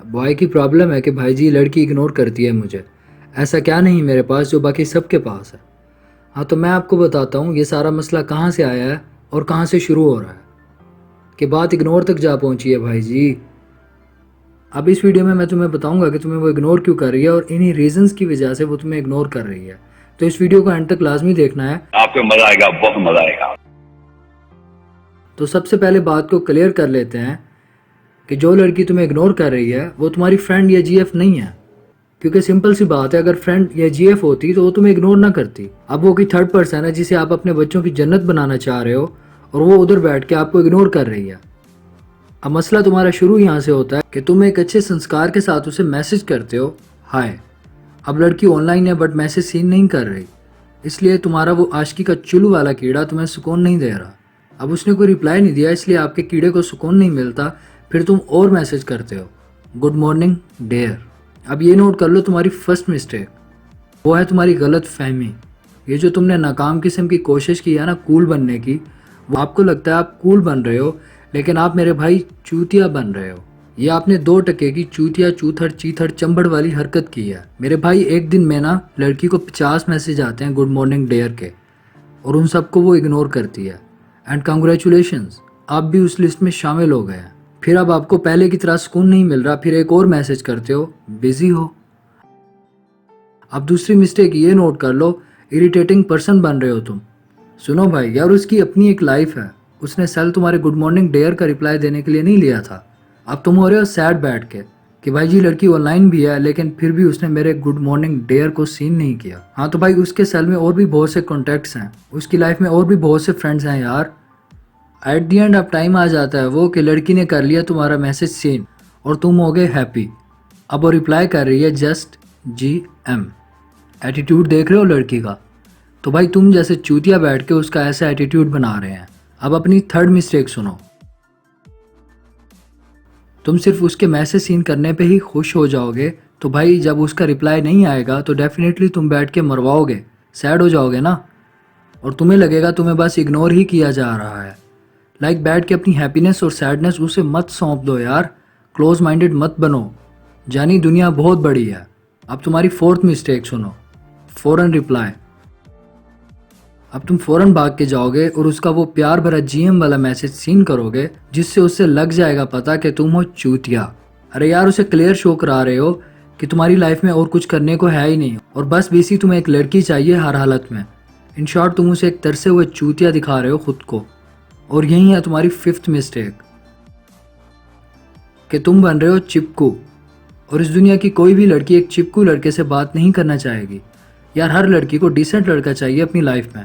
Boy की problem है कि भाई जी लड़की इग्नोर करती है मुझे। ऐसा क्या नहीं मेरे पास जो बाकी सबके पास है। हाँ तो मैं आपको बताता हूँ ये सारा मसला कहाँ से आया है और कहाँ से शुरू हो रहा है कि बात इग्नोर तक जा पहुँची है भाई जी। अब इस वीडियो में मैं तुम्हें बताऊंगा कि तुम्हें वो इग्नोर क्यों कर रही है और इन्हीं रीजंस की वजह से वो तुम्हें इग्नोर कर रही है। तो इस वीडियो को एंड तक लाजमी देखना है, आपको मजा आएगा, बहुत मजा आएगा। तो सबसे पहले बात को क्लियर कर लेते हैं कि जो लड़की तुम्हें इग्नोर कर रही है वो तुम्हारी फ्रेंड या जीएफ नहीं है। क्योंकि सिंपल सी बात है, अगर फ्रेंड या जीएफ होती तो वो तुम्हें इग्नोर ना करती। अब वो कोई थर्ड पर्सन है जिसे आप अपने बच्चों की जन्नत बनाना चाह रहे हो और वो उधर बैठ के आपको इग्नोर कर रही है। अब मसला तुम्हारा शुरू यहाँ से होता है कि तुम एक अच्छे संस्कार के साथ उसे मैसेज करते हो, हाय। अब लड़की ऑनलाइन है बट मैसेज सीन नहीं कर रही, इसलिए तुम्हारा वो आशिकी का चुल्लू वाला कीड़ा तुम्हें सुकून नहीं दे रहा। अब उसने कोई रिप्लाई नहीं दिया, इसलिए आपके कीड़े को सुकून नहीं मिलता। फिर तुम और मैसेज करते हो, गुड मॉर्निंग डेयर। अब ये नोट कर लो तुम्हारी फर्स्ट मिस्टेक, वो है तुम्हारी गलत फहमी। ये जो तुमने नाकाम किस्म की कोशिश की है ना कूल बनने की, वो आपको लगता है आप कूल बन रहे हो, लेकिन आप मेरे भाई चूतिया बन रहे हो। ये आपने 2 टके की चूतिया चूथड़ चीथड़ चंबड़ वाली हरकत की है मेरे भाई। एक दिन में ना लड़की को 50 मैसेज आते हैं गुड मॉर्निंग डेयर के, और उन सबको वो इग्नोर करती है। एंड कंग्रेचुलेशंस, आप भी उस लिस्ट में शामिल हो गए हैं। फिर अब आपको पहले की तरह सुकून नहीं मिल रहा, फिर एक और मैसेज करते हो, बिजी हो। अब दूसरी मिस्टेक ये नोट कर लो, इरिटेटिंग पर्सन बन रहे हो तुम। सुनो भाई यार, उसकी अपनी एक लाइफ है। उसने सेल तुम्हारे गुड मॉर्निंग डेयर का रिप्लाई देने के लिए नहीं लिया था। अब तुम हो रहे हो सैड बैठ के कि भाई जी लड़की ऑनलाइन भी है लेकिन फिर भी उसने मेरे गुड मॉर्निंग डेयर को सीन नहीं किया। हाँ तो भाई उसके सेल में और भी बहुत से कॉन्टैक्ट्स हैं, उसकी लाइफ में और भी बहुत से फ्रेंड्स हैं यार। एट दी एंड अब टाइम आ जाता है वो कि लड़की ने कर लिया तुम्हारा मैसेज सीन और तुम हो गए हैप्पी। अब वो रिप्लाई कर रही है जस्ट GM। एटीट्यूड देख रहे हो लड़की का? तो भाई तुम जैसे चूतिया बैठ के उसका ऐसा एटीट्यूड बना रहे हैं। अब अपनी थर्ड मिस्टेक सुनो, तुम सिर्फ उसके मैसेज सीन करने पे ही खुश हो जाओगे, तो भाई जब उसका रिप्लाई नहीं आएगा तो डेफिनेटली तुम बैठ के मरवाओगे, सैड हो जाओगे ना, और तुम्हें लगेगा तुम्हें बस इग्नोर ही किया जा रहा है। लाइक बैठ के अपनी हैप्पीनेस और सैडनेस उसे मत सौंप दो यार, क्लोज माइंडेड मत बनो, जानी दुनिया बहुत बड़ी है। अब तुम्हारी फोर्थ मिस्टेक सुनो, फ़ौरन रिप्लाई। अब तुम फ़ौरन भाग के जाओगे और उसका वो प्यार भरा GM वाला मैसेज सीन करोगे, जिससे उससे लग जाएगा पता कि तुम हो चूतिया। अरे यार उसे क्लियर शो करा रहे हो कि तुम्हारी लाइफ में और कुछ करने को है ही नहीं और बस बेसी तुम्हें एक लड़की चाहिए हर हालत में। इन शॉर्ट तुम उसे एक तरसे हुए चूतिया दिखा रहे हो खुद को। और यही है तुम्हारी फिफ्थ मिस्टेक कि तुम बन रहे हो चिपकू। और इस दुनिया की कोई भी लड़की एक चिपकू लड़के से बात नहीं करना चाहेगी यार। हर लड़की को डिसेंट लड़का चाहिए अपनी लाइफ में,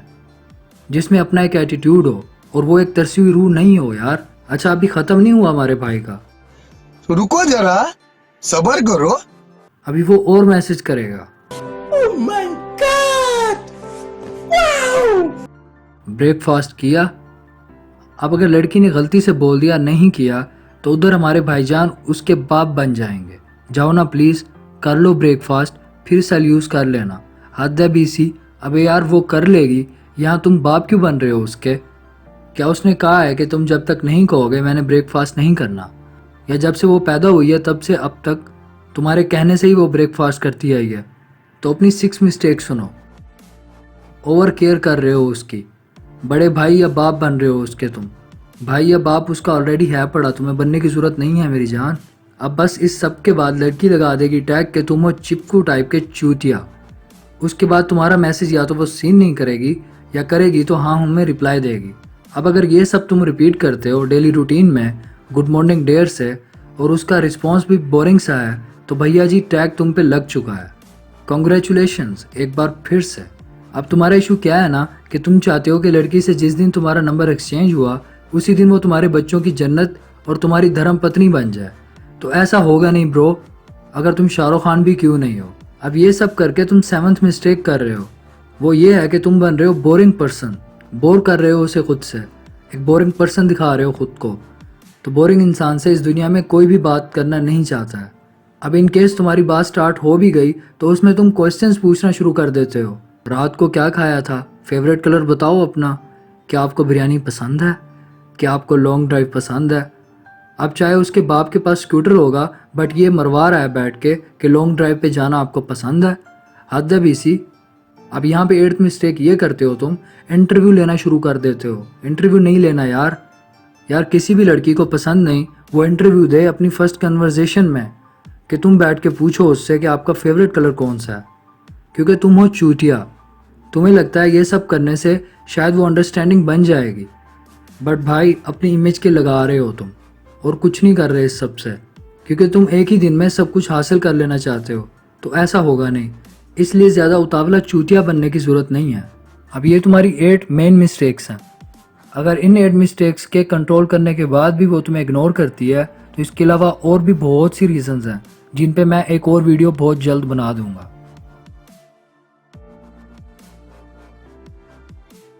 जिसमें अपना एक एटीट्यूड हो और वो एक तरसी हुई रूह नहीं हो यार। अच्छा अभी ख़त्म नहीं हुआ हमारे भाई का, तो रुको जरा, सब्र करो। अभी वो और मैसेज करेगा। Oh my God! Wow! Breakfast किया? अब अगर लड़की ने गलती से बोल दिया नहीं किया तो उधर हमारे भाईजान उसके बाप बन जाएंगे। जाओ ना प्लीज़, कर लो ब्रेकफास्ट, फिर सेल यूज़ कर लेना। हद है BC। अबे यार वो कर लेगी, यहाँ तुम बाप क्यों बन रहे हो उसके? क्या उसने कहा है कि तुम जब तक नहीं कहोगे मैंने ब्रेकफास्ट नहीं करना? या जब से वो पैदा हुई है तब से अब तक तुम्हारे कहने से ही वो ब्रेकफास्ट करती आई है? तो अपनी 6 मिस्टेक सुनो, ओवर केयर कर रहे हो उसकी, बड़े भाई या बाप बन रहे हो उसके तुम। भाई या बाप उसका ऑलरेडी है पड़ा, तुम्हें बनने की ज़रूरत नहीं है मेरी जान। अब बस इस सब के बाद लड़की लगा देगी टैग के तुम हो चिपकू टाइप के चूतिया। उसके बाद तुम्हारा मैसेज या तो वो सीन नहीं करेगी या करेगी तो हाँ हूँ में रिप्लाई देगी। अब अगर ये सब तुम रिपीट करते हो डेली रूटीन में गुड मॉर्निंग डेयर से और उसका रिस्पॉन्स भी बोरिंग सा है, तो भैया जी टैग तुम पे लग चुका है। कॉन्ग्रेचुलेशंस एक बार फिर से। अब तुम्हारा इशू क्या है ना कि तुम चाहते हो कि लड़की से जिस दिन तुम्हारा नंबर एक्सचेंज हुआ उसी दिन वो तुम्हारे बच्चों की जन्नत और तुम्हारी धर्म पत्नी बन जाए। तो ऐसा होगा नहीं ब्रो, अगर तुम शाहरुख खान भी क्यों नहीं हो। अब ये सब करके तुम 7th मिस्टेक कर रहे हो, वो ये है कि तुम बन रहे हो बोरिंग पर्सन। बोर कर रहे हो उसे खुद से, एक बोरिंग पर्सन दिखा रहे हो खुद को। तो बोरिंग इंसान से इस दुनिया में कोई भी बात करना नहीं चाहता है। अब इन केस तुम्हारी बात स्टार्ट हो भी गई तो उसमें तुम क्वेश्चंस पूछना शुरू कर देते हो। रात को क्या खाया था, फेवरेट कलर बताओ अपना, क्या आपको बिरयानी पसंद है, क्या आपको लॉन्ग ड्राइव पसंद है, अब चाहे उसके बाप के पास स्कूटर होगा, बट ये मरवा रहा है बैठ के कि लॉन्ग ड्राइव पे जाना आपको पसंद है। हद है बीसी। अब यहाँ पे 8th मिस्टेक ये करते हो तुम, इंटरव्यू लेना शुरू कर देते हो। इंटरव्यू नहीं लेना यार किसी भी लड़की को पसंद नहीं, वो इंटरव्यू दे अपनी फर्स्ट कन्वर्जेशन में, कि तुम बैठ के पूछो उससे कि आपका फेवरेट कलर कौन सा है। क्योंकि तुम हो चूतिया, तुम्हें लगता है ये सब करने से शायद वो अंडरस्टैंडिंग बन जाएगी, बट भाई अपनी इमेज के लगा रहे हो तुम और कुछ नहीं कर रहे इस सब से, क्योंकि तुम एक ही दिन में सब कुछ हासिल कर लेना चाहते हो। तो ऐसा होगा नहीं, इसलिए ज़्यादा उतावला चूतिया बनने की ज़रूरत नहीं है। अब ये तुम्हारी 8 मेन मिस्टेक्स हैं। अगर इन 8 मिस्टेक्स के कंट्रोल करने के बाद भी वो तुम्हें इग्नोर करती है, तो इसके अलावा और भी बहुत सी रीजंस हैं जिन पे मैं एक और वीडियो बहुत जल्द बना दूंगा।